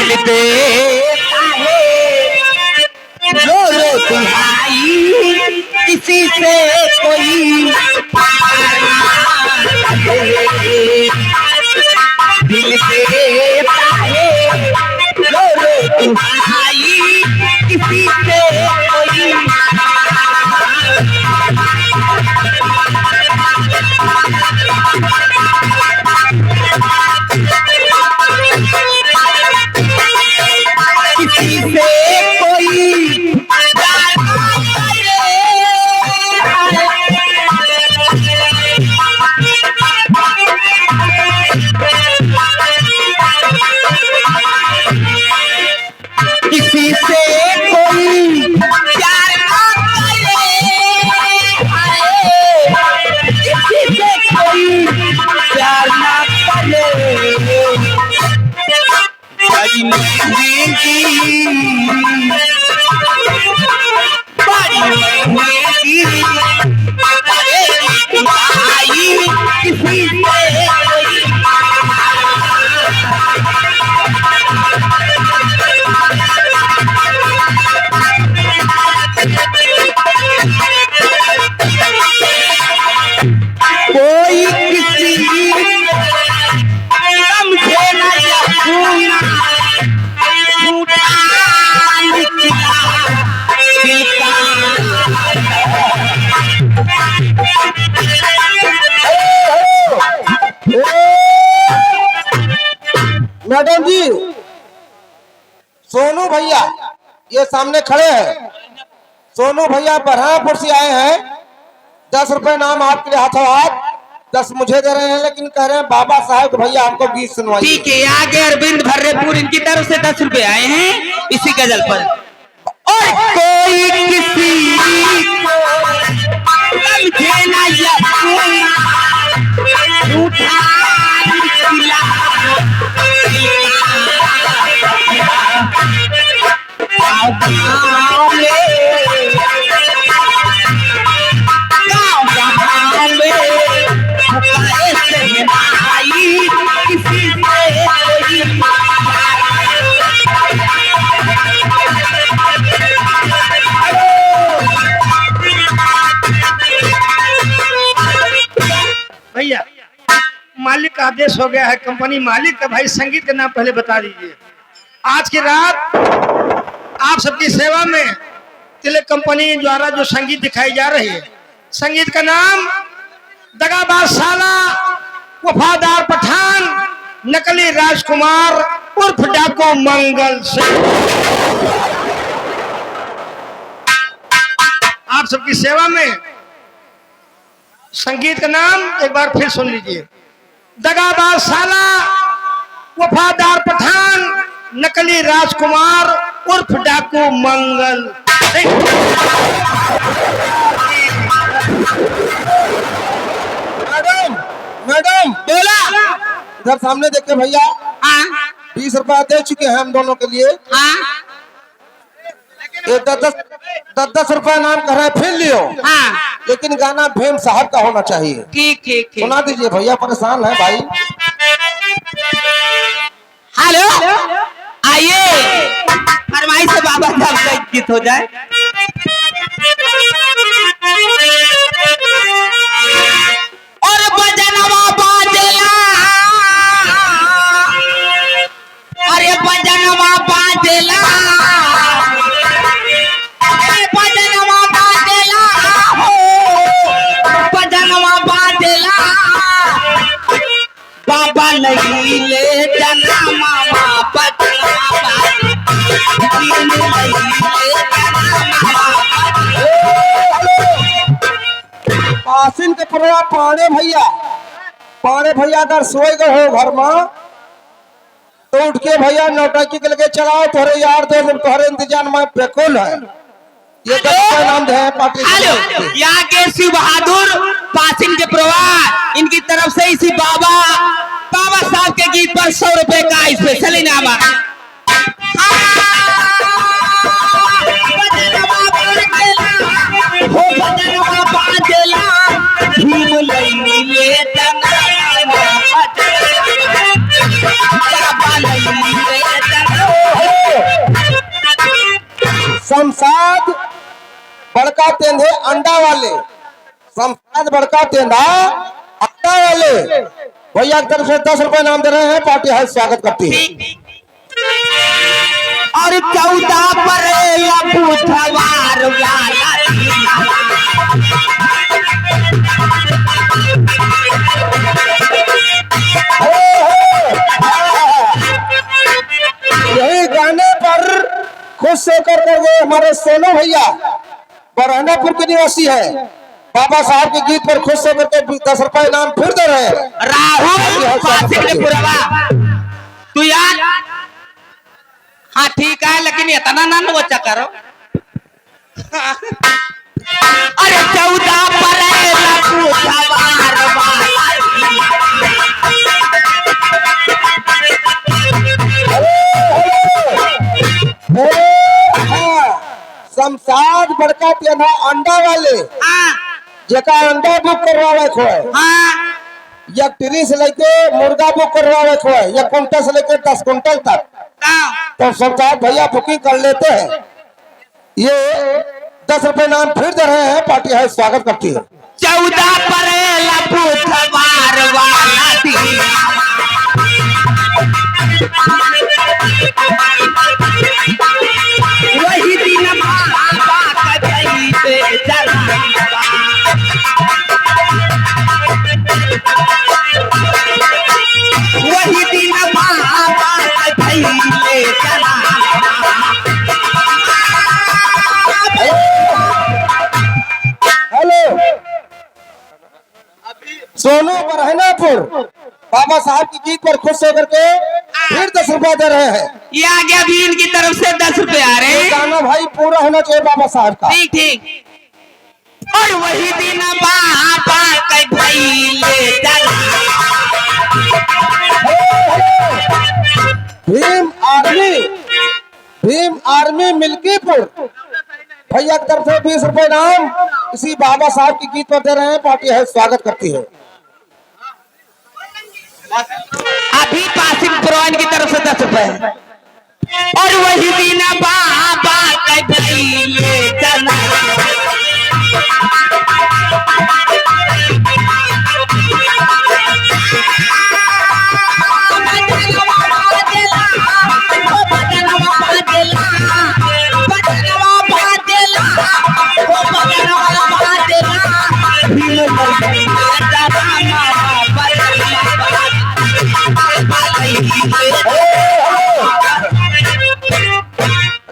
दिल देता है रो रो दुहाई किसी से कोई दिल देता है रो रो दुहाई किसी से कोई किसी से कोई प्यार न करे किसी से कोई प्यार न करे किसी से कोई प्यार न करे बड़ी महंगी आई किसी से कोई किसी समझे न यकूना झूठा निकला दिल का मैडम जी, सोनू भैया ये सामने खड़े हैं। सोनू भैया बरहापुर से आए हैं। 10 रुपए नाम आपके लिए हाथों हाथ 10 मुझे दे रहे हैं, लेकिन कह रहे हैं बाबा साहब भैया हमको 20 सुनवाइए। ठीक है, आगे अरविंद भर्रेपुर इनकी तरफ से 10 रुपए आए हैं इसी गजल पर। और कोई किसी समझे ना यकूना झूठा निकला किसी से भैया मालिक का आदेश हो गया है, कंपनी मालिक का। भाई संगीत का नाम पहले बता दीजिए। आज की रात आप सबकी सेवा में तिलक कंपनी द्वारा जो संगीत दिखाई जा रही है, संगीत का नाम दगाबाज साला वफादार पठान नकली राजकुमार उर्फ डाको मंगल सिंह। आप सबकी सेवा में संगीत का नाम एक बार फिर सुन लीजिए। दगाबाज साला वफादार पठान नकली राजकुमार उर्फ डाकू मंगल सिंह। मैडम मैडम बोला। इधर सामने देखे भैया, हाँ 20 रुपया दे चुके हैं हम दोनों के लिए। हाँ ये 10 रुपया नाम कह रहे हैं, फिर लियो। हाँ लेकिन गाना भीम साहब का होना चाहिए। ठीक ठीक ठीक। सुना दीजिए भैया, परेशान है भाई। हेलो आइए, फरमाइश से बाबा साहब का गीत हो जाए। और बजनवा बाजेला, अरे बजनवा बाजेला, अरे बजनवा बाजेला हो, बजनवा बाजेला, बाबा नहीं ले जाना मामा बजनवा पासिन के परवा पाड़े भैया अगर सोए गए हो घर में तो उठ के भैया नौटंकी के लगे चलाओ। तोरे यार दोस्त तोहरे इंतजार में बेकुल है। ये नाम है पार्टी। हेलो, यहाँ के शिव बहादुर पासिन के परिवार इनकी तरफ से इसी बाबा साहब के गीत पर 100 रुपए का स्पेशल इनाम है। बड़का तेंदे अंडा वाले, शमशाद बड़का तेंदा अंडा वाले भैया की तरफ से 10 रुपए नाम दे रहे हैं। पार्टी है स्वागत करती है। और 14 पर बुधवार वाला यही गाने पर खुश होकर कर गए हमारे सोनू भैया, बरहनापुर के निवासी है। बाबा साहब के गीत पर खुश होकर के 10 रुपए इनाम फिर दे रहे हैं। राहुल पासिंग के पुरवा तू यार। हाँ ठीक है, लेकिन इतना ना बच्चा करो। अरे 14 पर बुधवार वाला शमशाद बड़का तेना अंडा वाले जेका अंडा बुक करवावे को है, या टिरी से लेके मुर्गा बुक करवावे को है, या कुंटल से लेके 10 कुंटल तक, तो शमशाद भैया बुकिंग कर लेते हैं। ये 10 रुपए नाम फिर दे रहे हैं। पार्टी है स्वागत करती है। 14 पर बुधवार वाला दिन वही दिन बाबा कहीं पे चला, वही दिन बाबा कहीं पे चला। हेलो सोनू बरहनापुर बाबा साहब के गीत पर खुश होकर के फिर 10 रुपए दे रहे हैं। ये आ गया भी इनकी तरफ से 10 रुपए आ रहे हैं। गाना भाई पूरा होना चाहिए बाबा साहब का। ठीक ठीक। और वही दिन बाबा के भाई ले चला, भीम आर्मी मिल्कीपुर भैया की तरफ से 20 रुपए नाम इसी बाबा साहब के गीत पर दे रहे हैं। पार्टी है स्वागत करती है। अभी पासिंग पुरवान की तरफ से 10 रुपए। और वही दिन बाबा के भाई ले चला,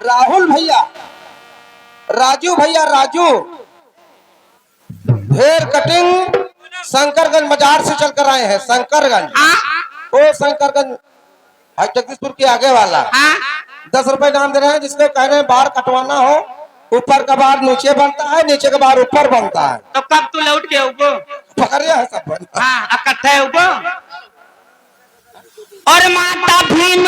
राहुल भैया, राजू भैया, राजू हेयर कटिंग शंकरगंज बाजार से चल कर आए हैं। शंकरगंज, वो शंकरगंज जगदीशपुर के आगे वाला। 10 रुपए नाम दे रहे हैं। जिसको कह रहे हैं बाल कटवाना हो, ऊपर का बाल नीचे बनता है, नीचे का बाल ऊपर बनता है। तो कब तू लौट के उबो? पकड़िया है सब बनता। हाँ इकट्ठा उबो। और माता भीम